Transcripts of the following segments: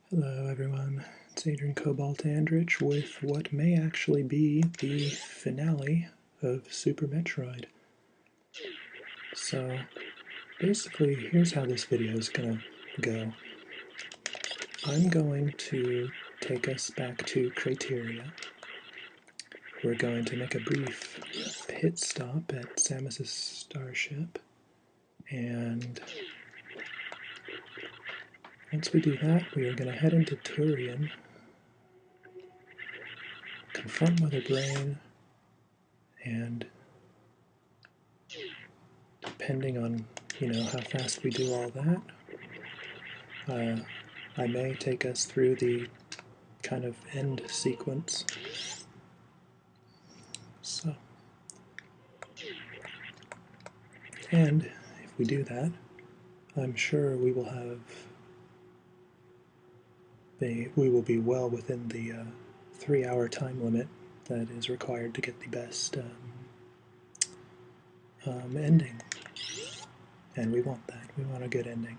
Hello everyone, it's Adrian Cobalt Andrich with what may actually be the finale of Super Metroid. So basically, here's how this video is gonna go. I'm going to take us back to Crateria. We're going to make a brief pit stop at Samus's starship, and once we do that, we are going to head into Tourian, confront Mother Brain, and depending on, how fast we do all that, I may take us through the kind of end sequence. So, and if we do that, I'm sure we will be well within the 3-hour time limit that is required to get the best ending. And we want that. We want a good ending.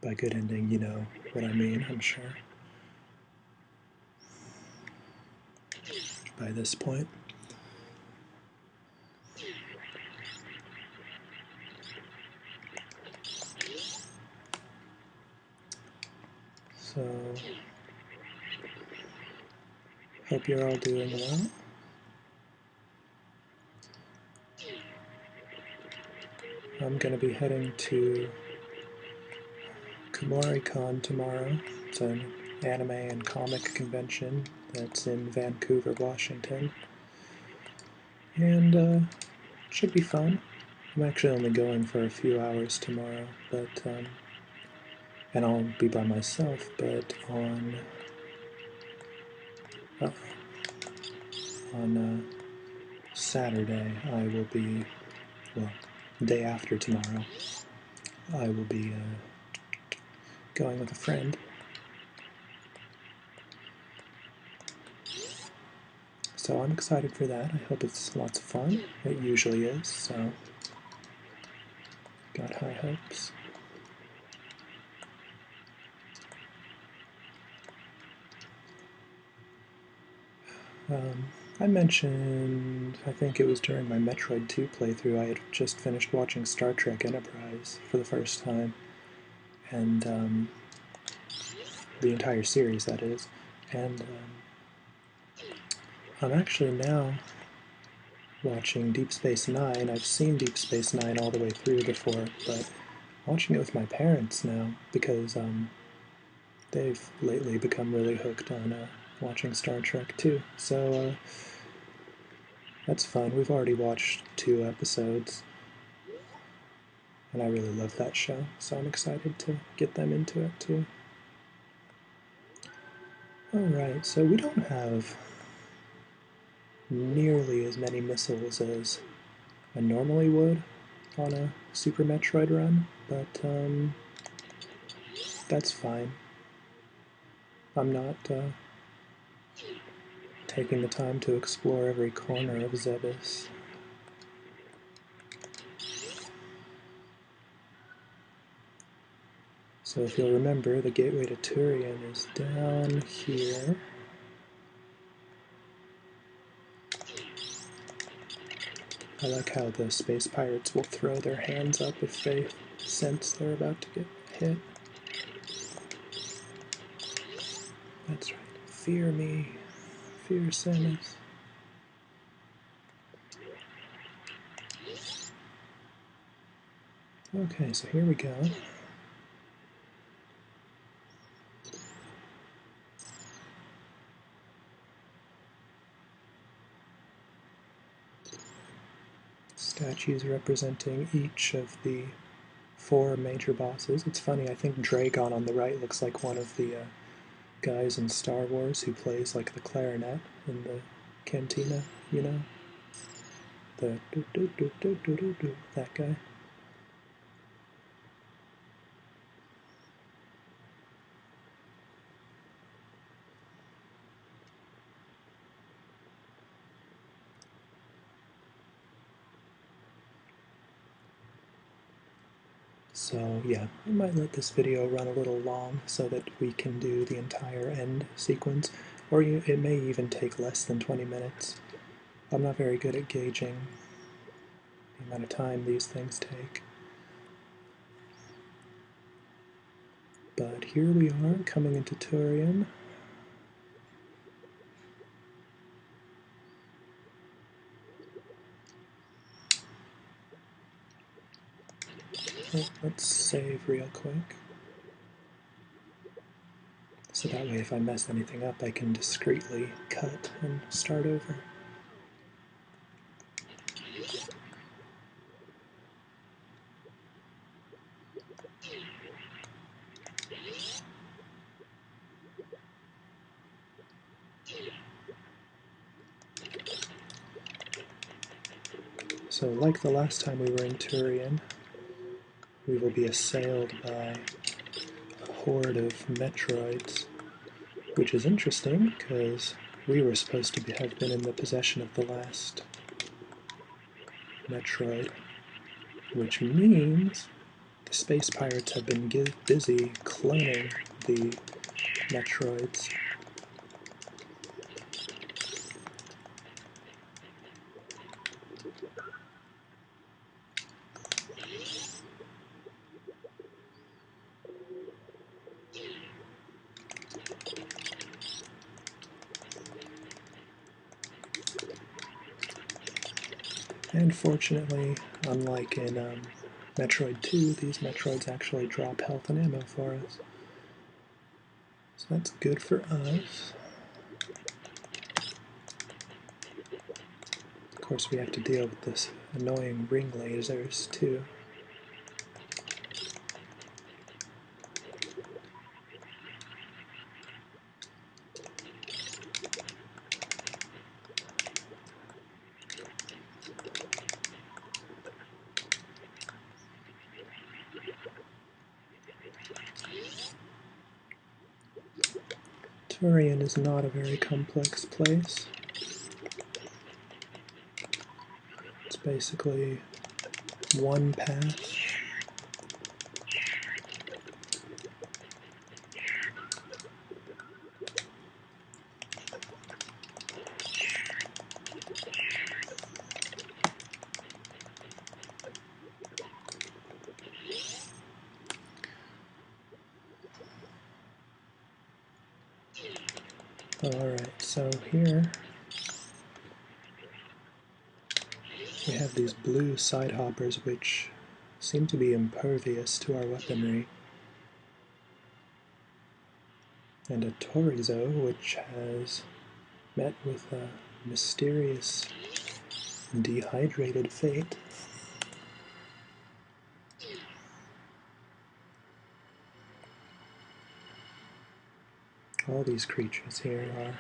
By good ending, you know what I mean, I'm sure. By this point. So, hope you're all doing well. I'm going to be heading to KumoriCon tomorrow. It's an anime and comic convention that's in Vancouver, Washington. And it should be fun. I'm actually only going for a few hours tomorrow, but and I'll be by myself, but on Saturday I will be, well, the day after tomorrow, I will be going with a friend. So I'm excited for that. I hope it's lots of fun. It usually is, so got high hopes. I mentioned, I think it was during my Metroid 2 playthrough, I had just finished watching Star Trek Enterprise for the first time, and the entire series, that is, and I'm actually now watching Deep Space Nine. I've seen Deep Space Nine all the way through before, but watching it with my parents now, because they've lately become really hooked on watching Star Trek too. So that's fun. We've already watched 2 episodes, and I really love that show, so I'm excited to get them into it too. Alright, so we don't have nearly as many missiles as I normally would on a Super Metroid run, but that's fine. I'm not taking the time to explore every corner of Zebes. So if you'll remember, the gateway to Tourian is down here. I like how the space pirates will throw their hands up if they sense they're about to get hit. That's right. Fear me. Fear Samus. Okay, so here we go. Statues representing each of the 4 major bosses. It's funny, I think Dragon on the right looks like one of the guys in Star Wars who plays like the clarinet in the cantina, you know? The do-do-do-do-do-do-do, that guy. So yeah, I might let this video run a little long so that we can do the entire end sequence, or it may even take less than 20 minutes. I'm not very good at gauging the amount of time these things take. But here we are, coming into Tourian. Oh, let's save real quick. So that way if I mess anything up, I can discreetly cut and start over. So like the last time we were in Tourian, we will be assailed by a horde of Metroids, which is interesting because we were supposed to have been in the possession of the last Metroid, which means the space pirates have been busy cloning the Metroids. And fortunately, unlike in Metroid 2, these Metroids actually drop health and ammo for us. So that's good for us. Of course, we have to deal with this annoying ring lasers too. Tourian is not a very complex place. It's basically one path. Alright, so here we have these blue side hoppers which seem to be impervious to our weaponry, and a Torizo which has met with a mysterious dehydrated fate. All these creatures here are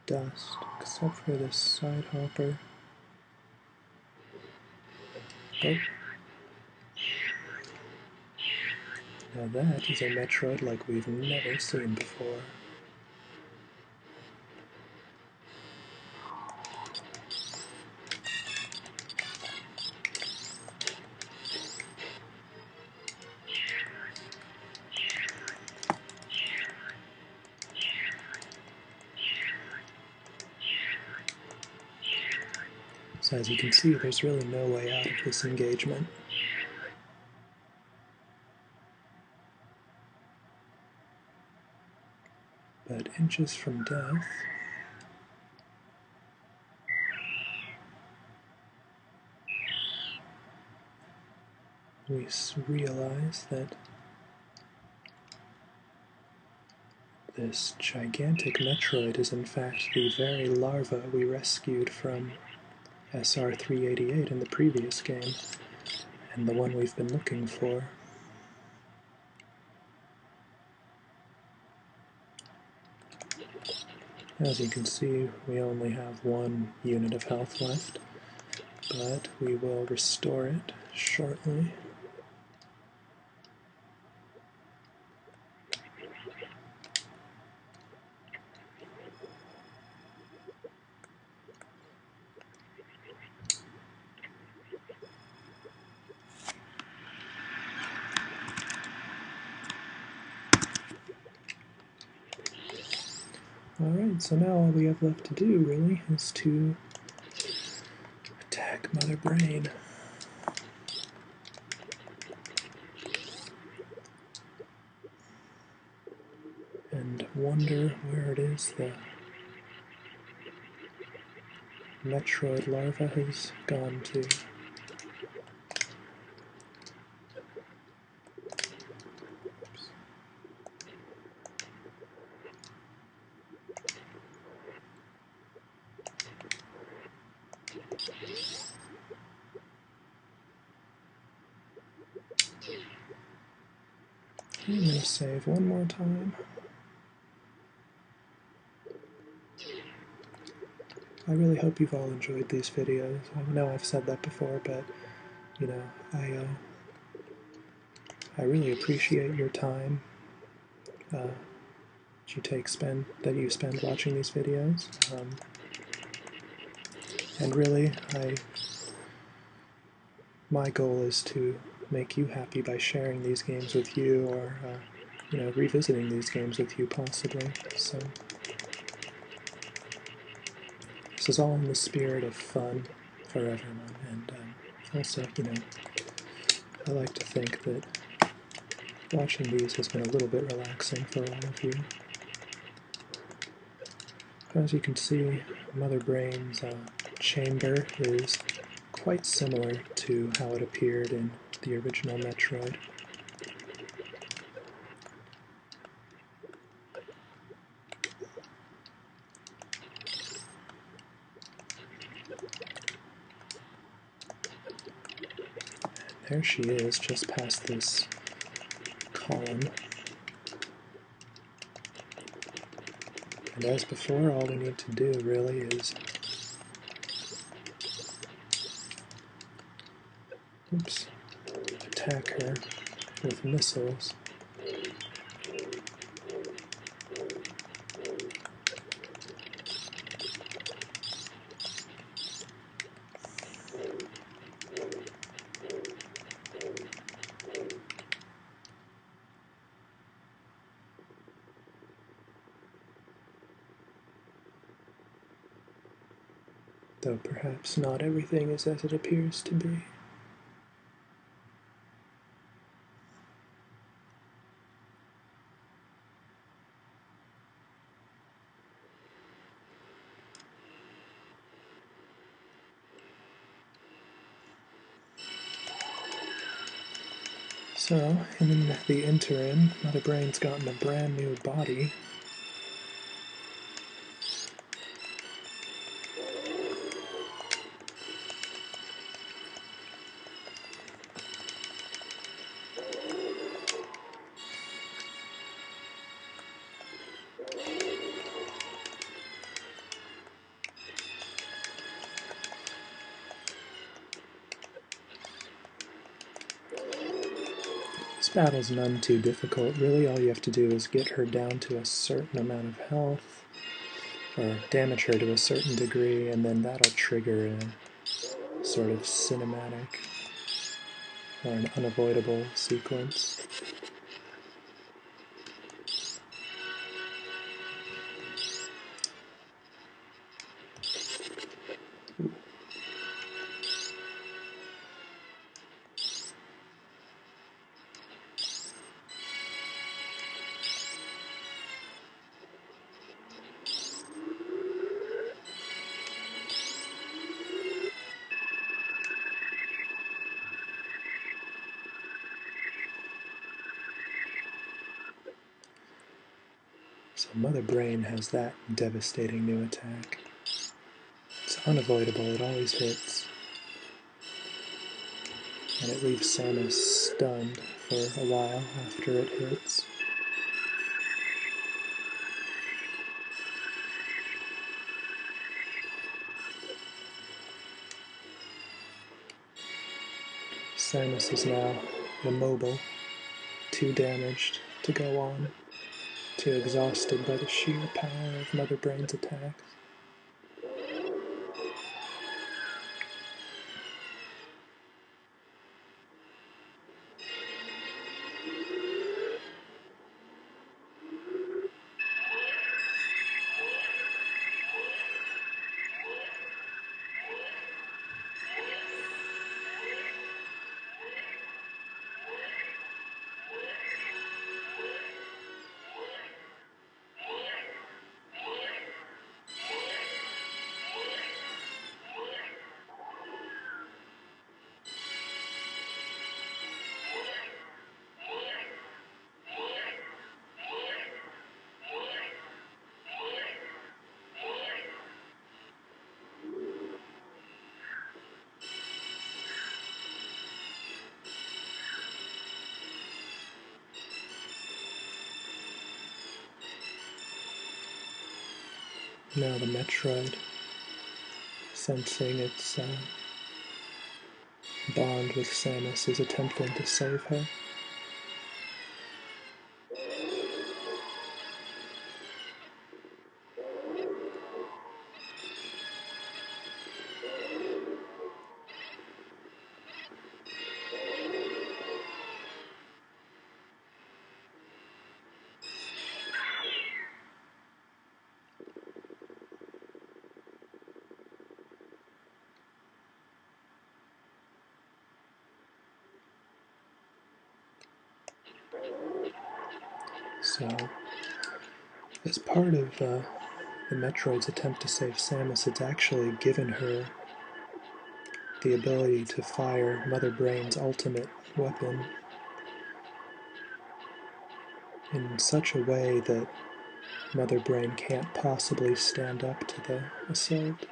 dust, except for this side hopper. Oh. Now that is a Metroid like we've never seen before. So as you can see, there's really no way out of this engagement. But inches from death, we realize that this gigantic Metroid is in fact the very larva we rescued from SR-388 in the previous game, and the one we've been looking for. As you can see, we only have one unit of health left, but we will restore it shortly. Alright, so now all we have left to do, really, is to attack Mother Brain. And wonder where it is the Metroid larva has gone to. I'm going to save one more time. I really hope you've all enjoyed these videos. I know I've said that before, but, you know, I really appreciate your time that you spend watching these videos. And really, my goal is to make you happy by sharing these games with you, or you know, revisiting these games with you possibly. So this is all in the spirit of fun for everyone, and also, you know, I like to think that watching these has been a little bit relaxing for all of you. As you can see, Mother Brain's chamber is quite similar to how it appeared in the original Metroid. There she is, just past this column. And as before, all we need to do really is attack her with missiles. Though perhaps not everything is as it appears to be. So, in the interim, Mother Brain's gotten a brand new body. This battle's none too difficult. Really, all you have to do is get her down to a certain amount of health, or damage her to a certain degree, and then that'll trigger a sort of cinematic or an unavoidable sequence. So Mother Brain has that devastating new attack. It's unavoidable, it always hits. And it leaves Samus stunned for a while after it hits. Samus is now immobile, too damaged to go on, too exhausted by the sheer power of Mother Brain's attacks. Now the Metroid, sensing its bond with Samus, is attempting to save her. So, as part of the Metroid's attempt to save Samus, it's actually given her the ability to fire Mother Brain's ultimate weapon in such a way that Mother Brain can't possibly stand up to the assault.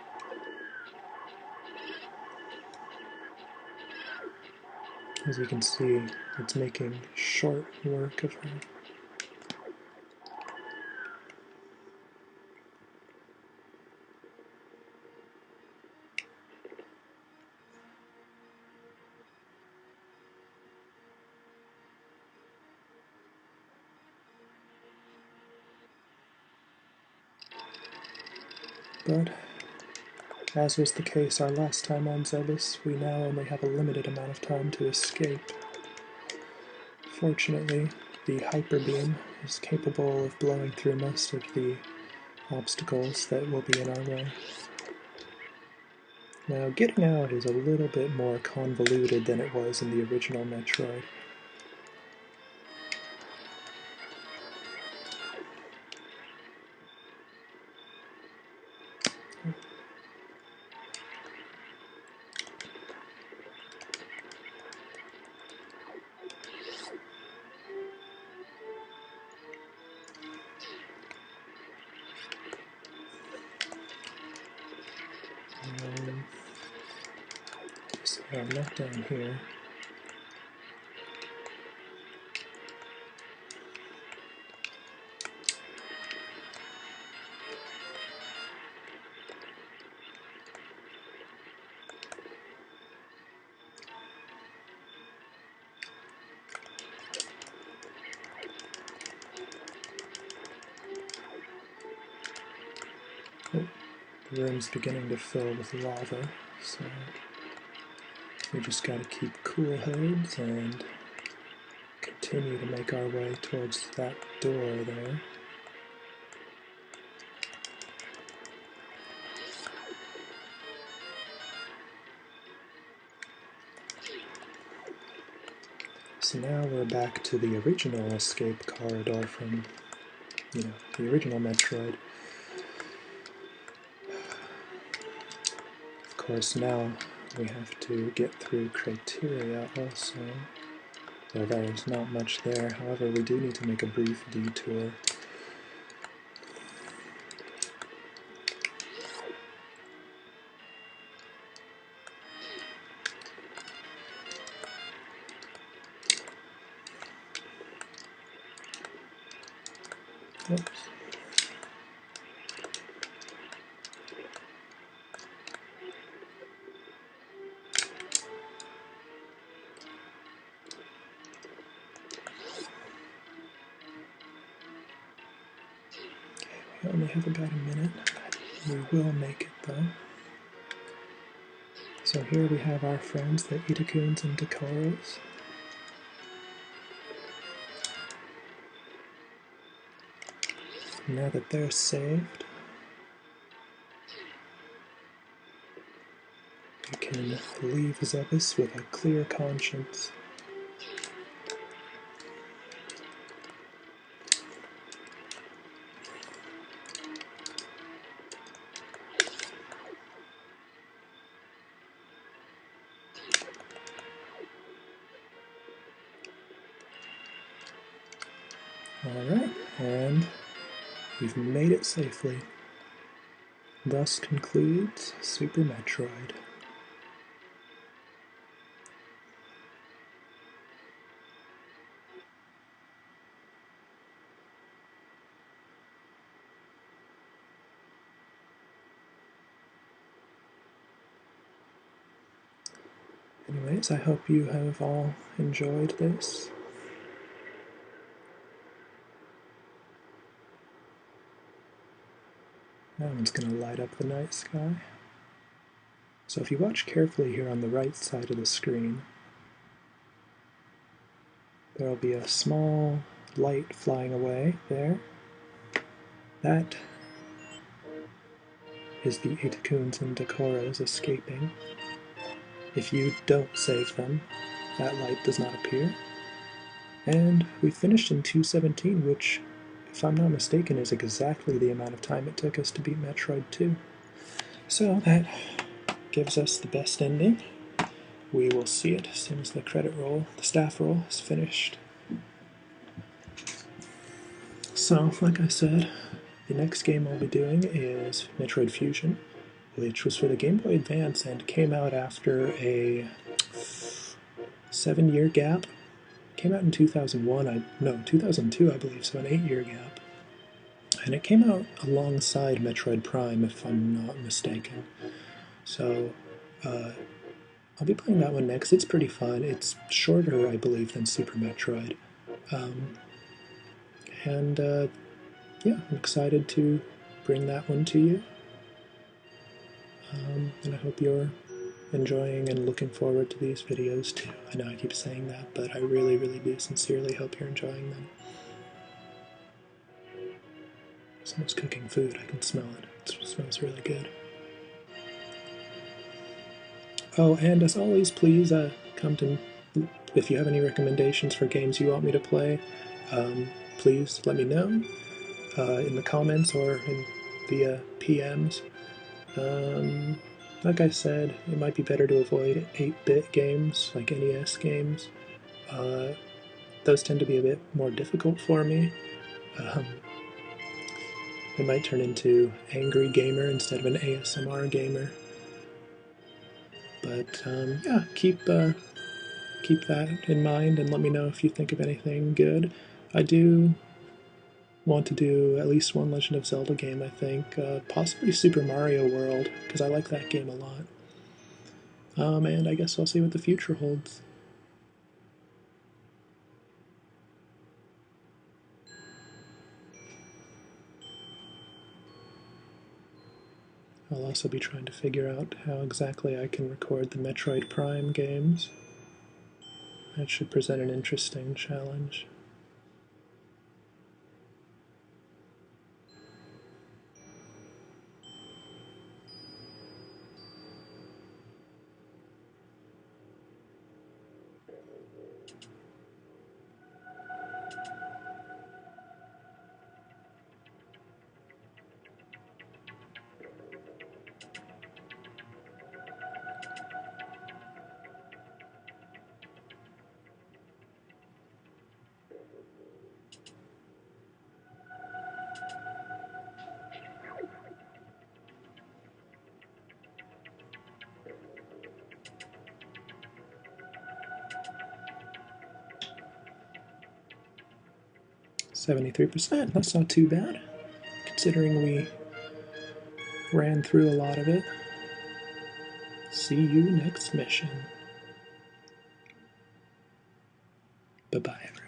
As you can see, it's making short work of her. But, as was the case our last time on Zebus, we now only have a limited amount of time to escape. Fortunately, the Hyper Beam is capable of blowing through most of the obstacles that will be in our way. Now, getting out is a little bit more convoluted than it was in the original Metroid. So, not down here. Oh, the room's beginning to fill with lava, so we just gotta keep cool heads and continue to make our way towards that door there. So now we're back to the original escape corridor from, the original Metroid. Of course, now we have to get through criteria also, though there's not much there. However, we do need to make a brief detour. Oops. We only have about a minute. We will make it though. So here we have our friends, the Itakuns and Decoros. Now that they're saved, we can leave Zebus with a clear conscience. Alright, and we've made it safely. Thus concludes Super Metroid. Anyways, I hope you have all enjoyed this. That one's going to light up the night sky. So if you watch carefully here on the right side of the screen, there will be a small light flying away there. That is the Itakuns and Decoras escaping. If you don't save them, that light does not appear. And we finished in 2:17, which, if I'm not mistaken, is exactly the amount of time it took us to beat Metroid 2. So that gives us the best ending. We will see it as soon as the credit roll, the staff roll, is finished. So, like I said, the next game I'll be doing is Metroid Fusion, which was for the Game Boy Advance and came out after a 7-year gap. Came out in 2001, 2002, I believe, so an 8-year gap. And it came out alongside Metroid Prime, if I'm not mistaken. So, I'll be playing that one next. It's pretty fun. It's shorter, I believe, than Super Metroid. Yeah, I'm excited to bring that one to you. And I hope you're enjoying and looking forward to these videos too. I know I keep saying that, but I really, really do sincerely hope you're enjoying them. Someone's cooking food. I can smell it. It smells really good. Oh, and as always, please come to, if you have any recommendations for games you want me to play, please let me know in the comments or via PMs. Like I said, it might be better to avoid 8-bit games, like NES games. Those tend to be a bit more difficult for me. It might turn into Angry Gamer instead of an ASMR gamer. But yeah, keep that in mind and let me know if you think of anything good. I do want to do at least one Legend of Zelda game, I think. Possibly Super Mario World, because I like that game a lot. And I guess I'll see what the future holds. I'll also be trying to figure out how exactly I can record the Metroid Prime games. That should present an interesting challenge. %. That's not too bad, considering we ran through a lot of it. See you next mission. Bye-bye, everyone.